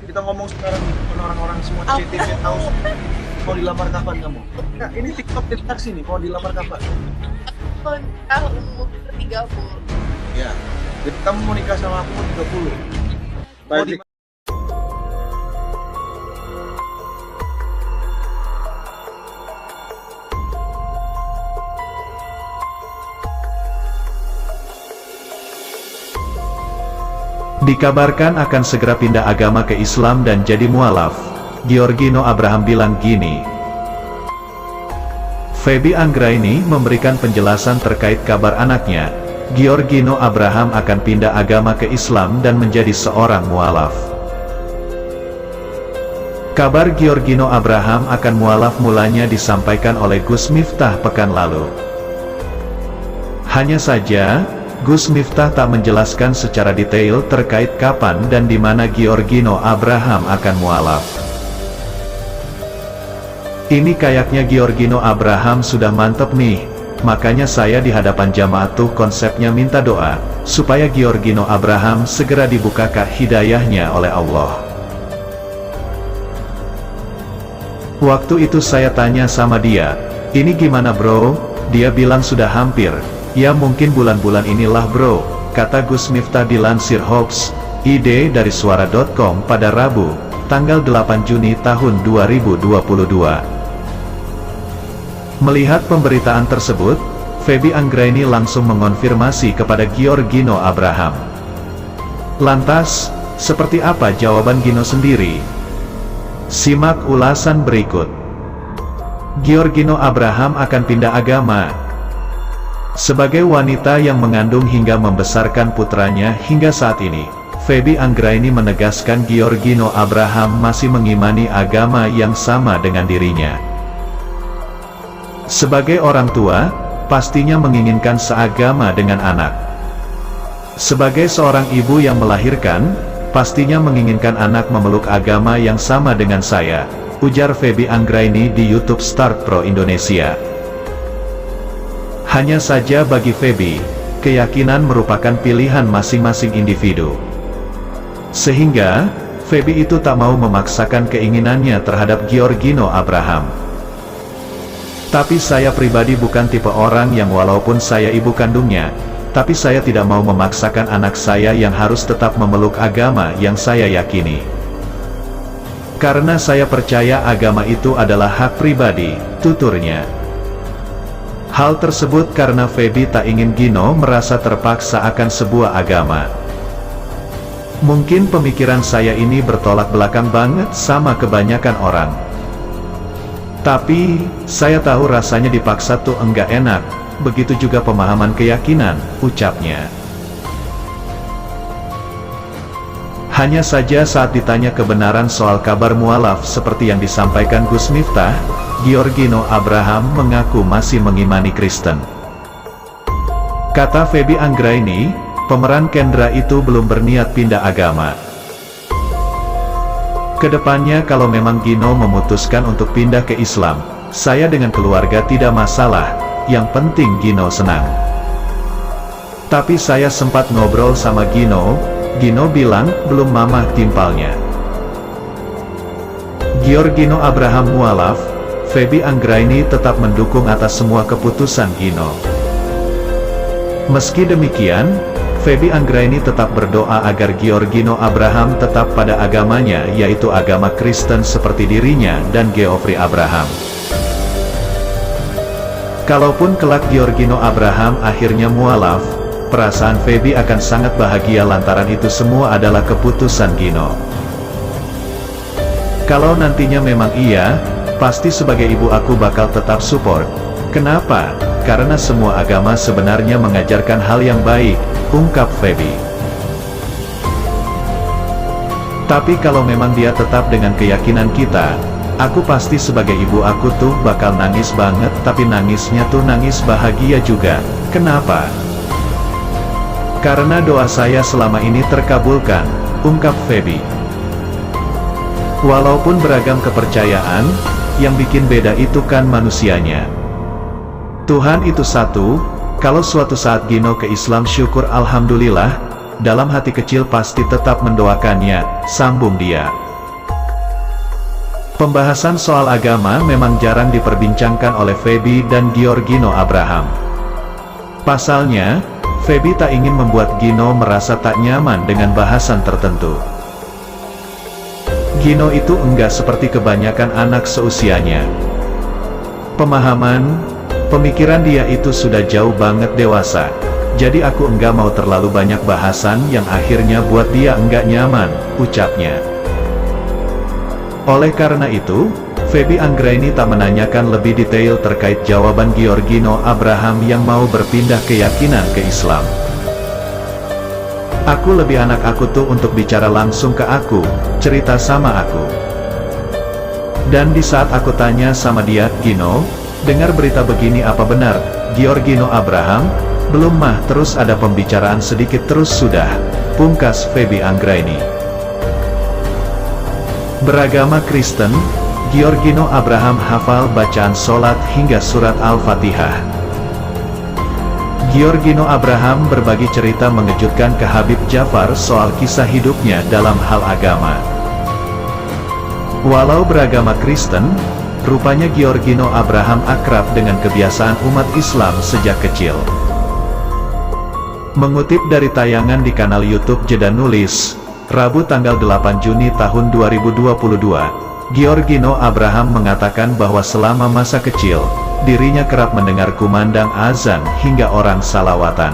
Kita ngomong sekarang nih, bukan orang-orang semua CTV tahu mau dilamar kapan kamu? Nah, ini TikTok deteksi nih, mau dilamar kapan? Aku umur 30. Ya, jadi kamu mau nikah sama aku umur 30. Mau di Dikabarkan akan segera pindah agama ke Islam dan jadi mualaf. Giorgino Abraham bilang gini. Feby Anggraini memberikan penjelasan terkait kabar anaknya. Giorgino Abraham akan pindah agama ke Islam dan menjadi seorang mualaf. Kabar Giorgino Abraham akan mualaf mulanya disampaikan oleh Gus Miftah pekan lalu. Hanya saja, Gus Miftah tak menjelaskan secara detail terkait kapan dan di mana Giorgino Abraham akan mualaf. Ini kayaknya Giorgino Abraham sudah mantep nih, makanya saya di hadapan jamaah tuh konsepnya minta doa, supaya Giorgino Abraham segera dibukakan hidayahnya oleh Allah. Waktu itu saya tanya sama dia, ini gimana bro? Dia bilang sudah hampir. Ya mungkin bulan-bulan inilah bro, kata Gus Miftah dilansir Hoax ID dari suara.com pada Rabu, tanggal 8 Juni tahun 2022. Melihat pemberitaan tersebut, Feby Anggraini langsung mengonfirmasi kepada Giorgino Abraham. Lantas, seperti apa jawaban Gino sendiri? Simak ulasan berikut. Giorgino Abraham akan pindah agama. Sebagai wanita yang mengandung hingga membesarkan putranya hingga saat ini, Feby Anggraini menegaskan Giorgino Abraham masih mengimani agama yang sama dengan dirinya. Sebagai orang tua, pastinya menginginkan seagama dengan anak. Sebagai seorang ibu yang melahirkan, pastinya menginginkan anak memeluk agama yang sama dengan saya, ujar Feby Anggraini di YouTube Start Pro Indonesia. Hanya saja bagi Feby, keyakinan merupakan pilihan masing-masing individu. Sehingga, Feby itu tak mau memaksakan keinginannya terhadap Giorgino Abraham. Tapi saya pribadi bukan tipe orang yang walaupun saya ibu kandungnya, tapi saya tidak mau memaksakan anak saya yang harus tetap memeluk agama yang saya yakini. Karena saya percaya agama itu adalah hak pribadi, tuturnya. Hal tersebut karena Feby tak ingin Gino merasa terpaksa akan sebuah agama. Mungkin pemikiran saya ini bertolak belakang banget sama kebanyakan orang. Tapi, saya tahu rasanya dipaksa tuh enggak enak, begitu juga pemahaman keyakinan, ucapnya. Hanya saja saat ditanya kebenaran soal kabar mualaf seperti yang disampaikan Gus Miftah, Giorgino Abraham mengaku masih mengimani Kristen. Kata Feby Anggraini, pemeran Kendra itu belum berniat pindah agama. Kedepannya kalau memang Gino memutuskan untuk pindah ke Islam, saya dengan keluarga tidak masalah, yang penting Gino senang. Tapi saya sempat ngobrol sama Gino bilang, belum mamah timpalnya. Giorgino Abraham mualaf, Feby Anggraini tetap mendukung atas semua keputusan Gino. Meski demikian, Feby Anggraini tetap berdoa agar Giorgino Abraham tetap pada agamanya yaitu agama Kristen seperti dirinya dan Geoffrey Abraham. Kalaupun kelak Giorgino Abraham akhirnya mualaf, perasaan Feby akan sangat bahagia lantaran itu semua adalah keputusan Gino. Kalau nantinya memang iya, pasti sebagai ibu aku bakal tetap support. Kenapa? Karena semua agama sebenarnya mengajarkan hal yang baik, ungkap Feby. Tapi kalau memang dia tetap dengan keyakinan kita, aku pasti sebagai ibu aku tuh bakal nangis banget, tapi nangisnya tuh nangis bahagia juga. Kenapa? Karena doa saya selama ini terkabulkan, ungkap Feby. Walaupun beragam kepercayaan, yang bikin beda itu kan manusianya. Tuhan itu satu, kalau suatu saat Gino ke Islam syukur alhamdulillah, dalam hati kecil pasti tetap mendoakannya, sambung dia. Pembahasan soal agama memang jarang diperbincangkan oleh Feby dan Giorgino Abraham. Pasalnya, Feby tak ingin membuat Gino merasa tak nyaman dengan bahasan tertentu. Gino itu enggak seperti kebanyakan anak seusianya. Pemahaman, pemikiran dia itu sudah jauh banget dewasa. Jadi aku enggak mau terlalu banyak bahasan yang akhirnya buat dia enggak nyaman, ucapnya. Oleh karena itu, Feby Anggraini tak menanyakan lebih detail terkait jawaban Giorgino Abraham yang mau berpindah keyakinan ke Islam. Aku lebih anak aku tuh untuk bicara langsung ke aku, cerita sama aku. Dan di saat aku tanya sama dia, Gino, dengar berita begini apa benar, Giorgino Abraham? Belum mah, terus ada pembicaraan sedikit terus sudah, pungkas Feby Anggraini. Beragama Kristen, Giorgino Abraham hafal bacaan sholat hingga surat Al-Fatihah. Giorgino Abraham berbagi cerita mengejutkan ke Habib Jafar soal kisah hidupnya dalam hal agama. Walau beragama Kristen, rupanya Giorgino Abraham akrab dengan kebiasaan umat Islam sejak kecil. Mengutip dari tayangan di kanal YouTube Jeda Nulis, Rabu tanggal 8 Juni tahun 2022, Giorgino Abraham mengatakan bahwa selama masa kecil, dirinya kerap mendengar kumandang azan hingga orang salawatan.